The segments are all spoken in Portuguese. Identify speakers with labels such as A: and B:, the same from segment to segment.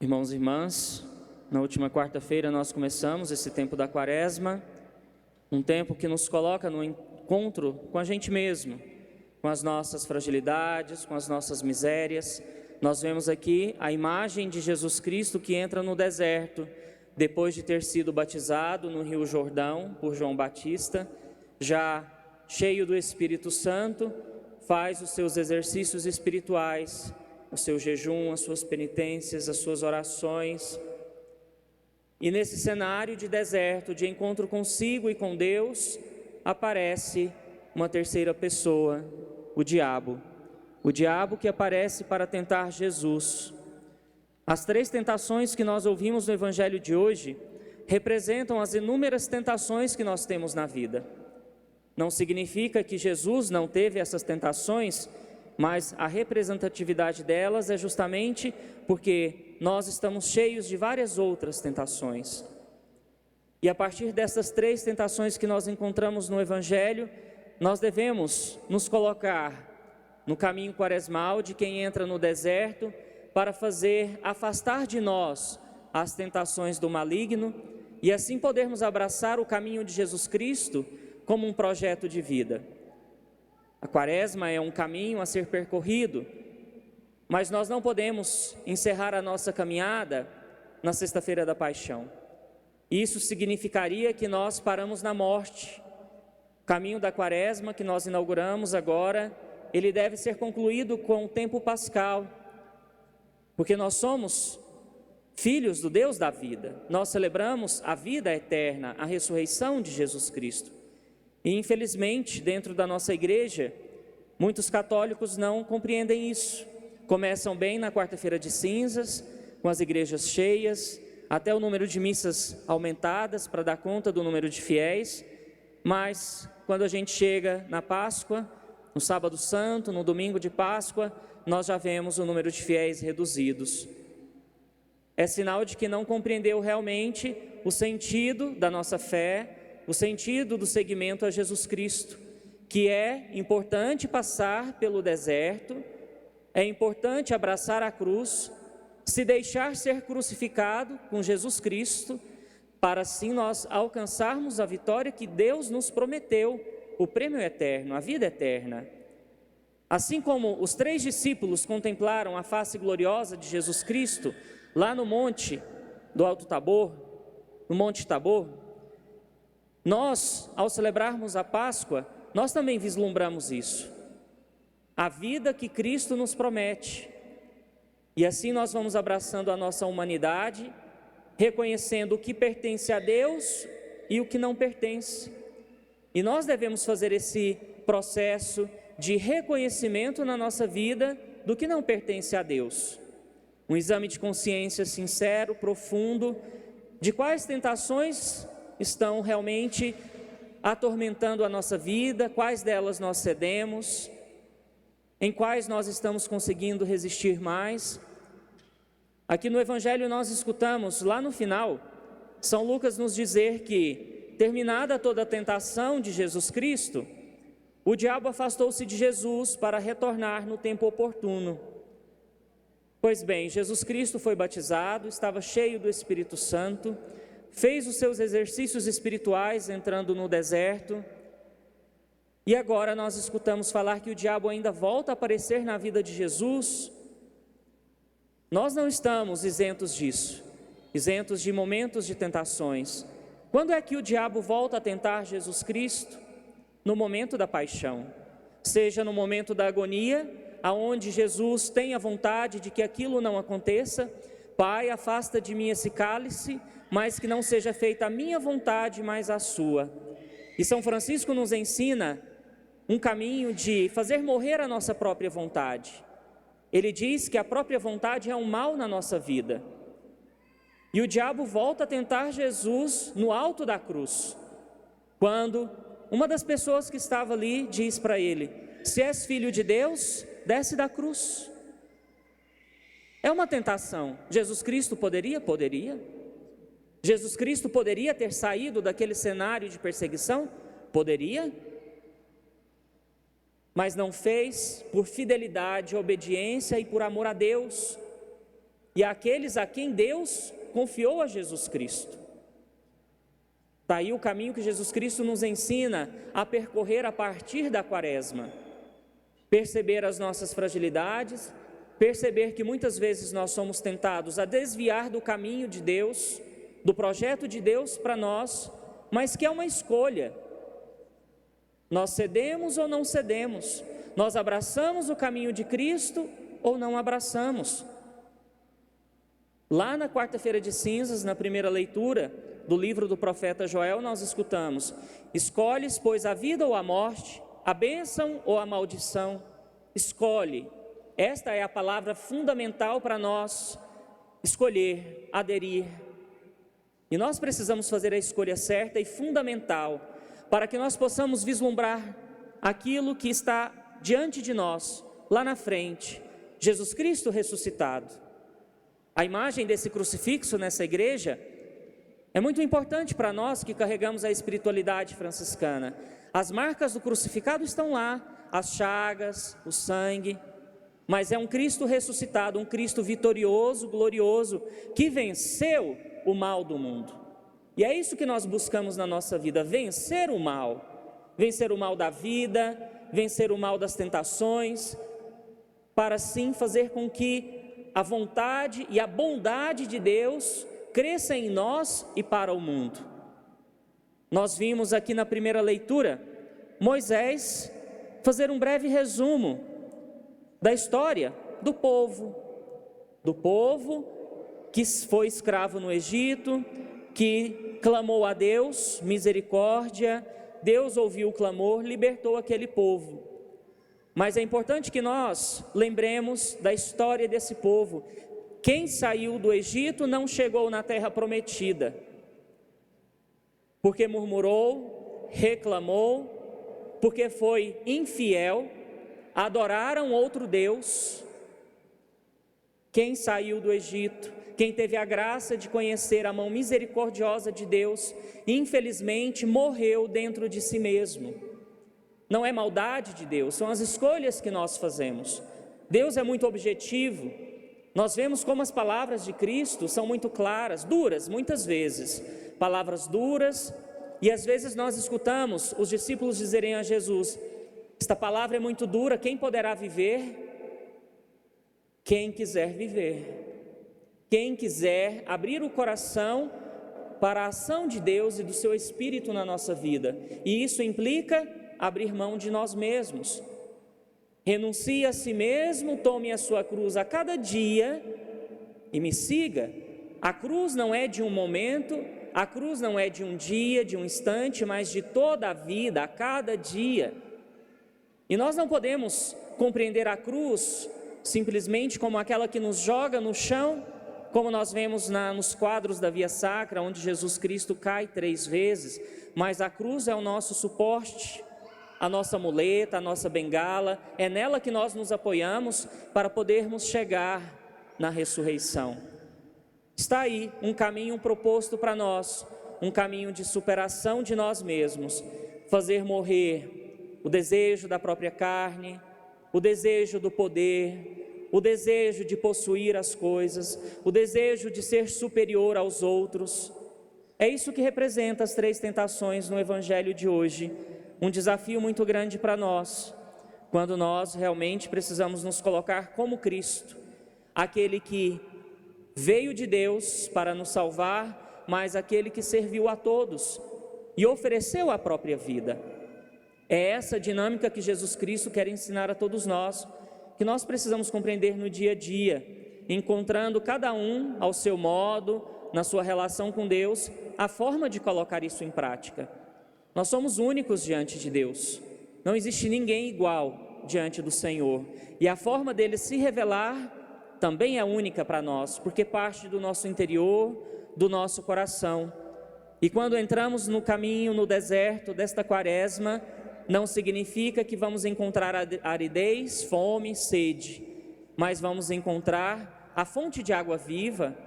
A: Irmãos e irmãs, na última quarta-feira nós começamos esse tempo da Quaresma, um tempo que nos coloca no encontro com a gente mesmo, com as nossas fragilidades, com as nossas misérias. Nós vemos aqui a imagem de Jesus Cristo que entra no deserto, depois de ter sido batizado no Rio Jordão por João Batista, já cheio do Espírito Santo, faz os seus exercícios espirituais, o seu jejum, as suas penitências, as suas orações. E nesse cenário de deserto, de encontro consigo e com Deus, aparece uma terceira pessoa, o diabo. O diabo que aparece para tentar Jesus. As três tentações que nós ouvimos no Evangelho de hoje representam as inúmeras tentações que nós temos na vida. Não significa que Jesus não teve essas tentações, mas a representatividade delas é justamente porque nós estamos cheios de várias outras tentações. E a partir dessas três tentações que nós encontramos no Evangelho, nós devemos nos colocar no caminho quaresmal de quem entra no deserto para fazer afastar de nós as tentações do maligno e assim podermos abraçar o caminho de Jesus Cristo como um projeto de vida. A Quaresma é um caminho a ser percorrido, mas nós não podemos encerrar a nossa caminhada na Sexta-feira da Paixão. Isso significaria que nós paramos na morte. O caminho da Quaresma que nós inauguramos agora, ele deve ser concluído com o tempo pascal, porque nós somos filhos do Deus da vida. Nós celebramos a vida eterna, a ressurreição de Jesus Cristo. E infelizmente, dentro da nossa igreja, muitos católicos não compreendem isso. Começam bem na quarta-feira de cinzas, com as igrejas cheias, até o número de missas aumentadas para dar conta do número de fiéis, mas quando a gente chega na Páscoa, no Sábado Santo, no domingo de Páscoa, nós já vemos o número de fiéis reduzidos. É sinal de que não compreendeu realmente o sentido da nossa fé, o sentido do seguimento a Jesus Cristo, que é importante passar pelo deserto, é importante abraçar a cruz, se deixar ser crucificado com Jesus Cristo, para assim nós alcançarmos a vitória que Deus nos prometeu, o prêmio eterno, a vida eterna. Assim como os três discípulos contemplaram a face gloriosa de Jesus Cristo, lá no monte do Alto Tabor, no Monte Tabor, nós, ao celebrarmos a Páscoa, nós também vislumbramos isso. A vida que Cristo nos promete. E assim nós vamos abraçando a nossa humanidade, reconhecendo o que pertence a Deus e o que não pertence. E nós devemos fazer esse processo de reconhecimento na nossa vida do que não pertence a Deus. Um exame de consciência sincero, profundo, de quais tentações estão realmente atormentando a nossa vida, quais delas nós cedemos, em quais nós estamos conseguindo resistir mais. Aqui no Evangelho nós escutamos, lá no final, São Lucas nos dizer que, terminada toda a tentação de Jesus Cristo, o diabo afastou-se de Jesus para retornar no tempo oportuno. Pois bem, Jesus Cristo foi batizado, estava cheio do Espírito Santo, fez os seus exercícios espirituais entrando no deserto, e agora nós escutamos falar que o diabo ainda volta a aparecer na vida de Jesus. Nós não estamos isentos disso, isentos de momentos de tentações. Quando é que o diabo volta a tentar Jesus Cristo? No momento da paixão, seja no momento da agonia, aonde Jesus tem a vontade de que aquilo não aconteça. Pai, afasta de mim esse cálice, mas que não seja feita a minha vontade, mas a sua. E São Francisco nos ensina um caminho de fazer morrer a nossa própria vontade. Ele diz que a própria vontade é um mal na nossa vida. E o diabo volta a tentar Jesus no alto da cruz, quando uma das pessoas que estava ali diz para ele: se és filho de Deus, desce da cruz. É uma tentação. Jesus Cristo poderia? Poderia. Jesus Cristo poderia ter saído daquele cenário de perseguição? Poderia. Mas não fez por fidelidade, obediência e por amor a Deus. e àqueles a quem Deus confiou a Jesus Cristo. Está aí o caminho que Jesus Cristo nos ensina a percorrer a partir da Quaresma. Perceber as nossas fragilidades, perceber que muitas vezes nós somos tentados a desviar do caminho de Deus, do projeto de Deus para nós, mas que é uma escolha. Nós cedemos ou não cedemos, nós abraçamos o caminho de Cristo ou não abraçamos. Lá na quarta-feira de cinzas, na primeira leitura do livro do profeta Joel, nós escutamos: escolhes, pois, a vida ou a morte, a bênção ou a maldição? Escolhe. Esta é a palavra fundamental para nós escolher, aderir. E nós precisamos fazer a escolha certa e fundamental para que nós possamos vislumbrar aquilo que está diante de nós, lá na frente, Jesus Cristo ressuscitado. A imagem desse crucifixo nessa igreja é muito importante para nós que carregamos a espiritualidade franciscana. As marcas do crucificado estão lá, as chagas, o sangue, mas é um Cristo ressuscitado, um Cristo vitorioso, glorioso, que venceu o mal do mundo. E é isso que nós buscamos na nossa vida, vencer o mal da vida, vencer o mal das tentações, para assim fazer com que a vontade e a bondade de Deus cresça em nós e para o mundo. Nós vimos aqui na primeira leitura Moisés fazer um breve resumo da história do povo que foi escravo no Egito, que clamou a Deus, misericórdia, Deus ouviu o clamor, libertou aquele povo. Mas é importante que nós lembremos da história desse povo. Quem saiu do Egito não chegou na terra prometida, porque murmurou, reclamou, porque foi infiel, adoraram outro Deus. Quem saiu do Egito, quem teve a graça de conhecer a mão misericordiosa de Deus, infelizmente morreu dentro de si mesmo. Não é maldade de Deus, são as escolhas que nós fazemos. Deus é muito objetivo. Nós vemos como as palavras de Cristo são muito claras, duras muitas vezes, palavras duras, e às vezes nós escutamos os discípulos dizerem a Jesus: esta palavra é muito dura, quem poderá viver? Quem quiser viver, quem quiser abrir o coração para a ação de Deus e do seu Espírito na nossa vida, e isso implica abrir mão de nós mesmos. Renuncie a si mesmo, tome a sua cruz a cada dia e me siga. A cruz não é de um momento, a cruz não é de um dia, de um instante, mas de toda a vida, a cada dia. E nós não podemos compreender a cruz simplesmente como aquela que nos joga no chão, como nós vemos nos quadros da Via Sacra, onde Jesus Cristo cai 3 vezes, mas a cruz é o nosso suporte, a nossa muleta, a nossa bengala, é nela que nós nos apoiamos para podermos chegar na ressurreição. Está aí um caminho proposto para nós, um caminho de superação de nós mesmos, fazer morrer o desejo da própria carne, o desejo do poder, o desejo de possuir as coisas, o desejo de ser superior aos outros. É isso que representa as 3 tentações no Evangelho de hoje. Um desafio muito grande para nós, quando nós realmente precisamos nos colocar como Cristo, aquele que veio de Deus para nos salvar, mas aquele que serviu a todos e ofereceu a própria vida. É essa dinâmica que Jesus Cristo quer ensinar a todos nós, que nós precisamos compreender no dia a dia, encontrando cada um ao seu modo, na sua relação com Deus, a forma de colocar isso em prática. Nós somos únicos diante de Deus, não existe ninguém igual diante do Senhor, e a forma dele se revelar também é única para nós, porque parte do nosso interior, do nosso coração. E quando entramos no caminho, no deserto desta quaresma, não significa que vamos encontrar aridez, fome, sede, mas vamos encontrar a fonte de água viva,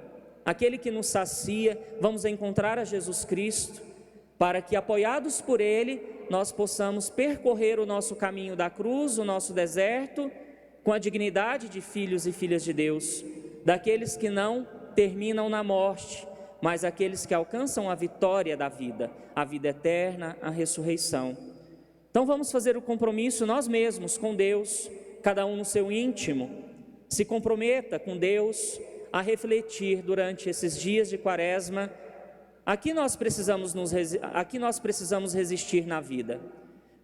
A: aquele que nos sacia, vamos encontrar a Jesus Cristo, para que, apoiados por Ele, nós possamos percorrer o nosso caminho da cruz, o nosso deserto, com a dignidade de filhos e filhas de Deus, daqueles que não terminam na morte, mas aqueles que alcançam a vitória da vida, a vida eterna, a ressurreição. Então vamos fazer o compromisso nós mesmos com Deus, cada um no seu íntimo. Se comprometa com Deus a refletir durante esses dias de Quaresma a que nós precisamos resistir na vida.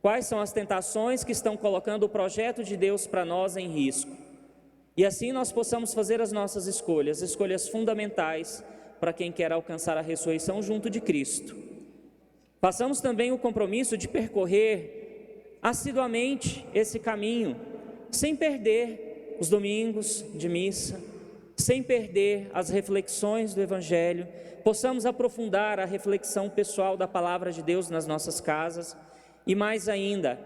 A: Quais são as tentações que estão colocando o projeto de Deus para nós em risco? E assim nós possamos fazer as nossas escolhas fundamentais para quem quer alcançar a ressurreição junto de Cristo. Façamos também o compromisso de percorrer assiduamente esse caminho, sem perder os domingos de missa, sem perder as reflexões do Evangelho, possamos aprofundar a reflexão pessoal da Palavra de Deus nas nossas casas e mais ainda,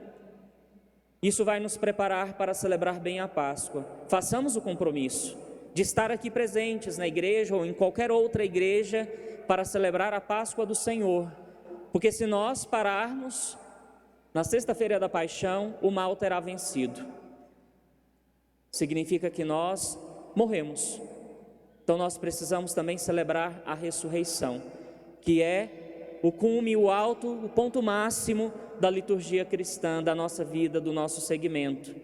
A: isso vai nos preparar para celebrar bem a Páscoa. Façamos o compromisso de estar aqui presentes na igreja ou em qualquer outra igreja para celebrar a Páscoa do Senhor, porque se nós pararmos na sexta-feira da Paixão, o mal terá vencido. Significa que nós morremos. Então nós precisamos também celebrar a ressurreição, que é o cume, o alto, o ponto máximo da liturgia cristã, da nossa vida, do nosso segmento.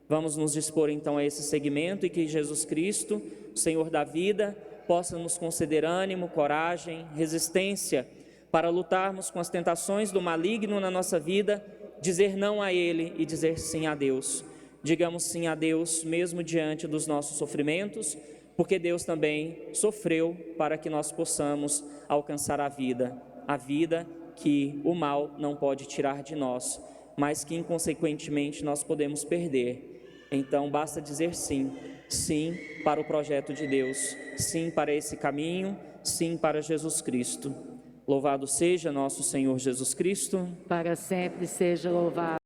A: Vamos nos dispor então a esse segmento e que Jesus Cristo, o Senhor da vida, possa nos conceder ânimo, coragem, resistência para lutarmos com as tentações do maligno na nossa vida, dizer não a Ele e dizer sim a Deus. Digamos sim a Deus mesmo diante dos nossos sofrimentos, porque Deus também sofreu para que nós possamos alcançar a vida que o mal não pode tirar de nós, mas que inconsequentemente nós podemos perder. Então basta dizer sim, sim para o projeto de Deus, sim para esse caminho, sim para Jesus Cristo. Louvado seja nosso Senhor Jesus Cristo.
B: Para sempre seja louvado.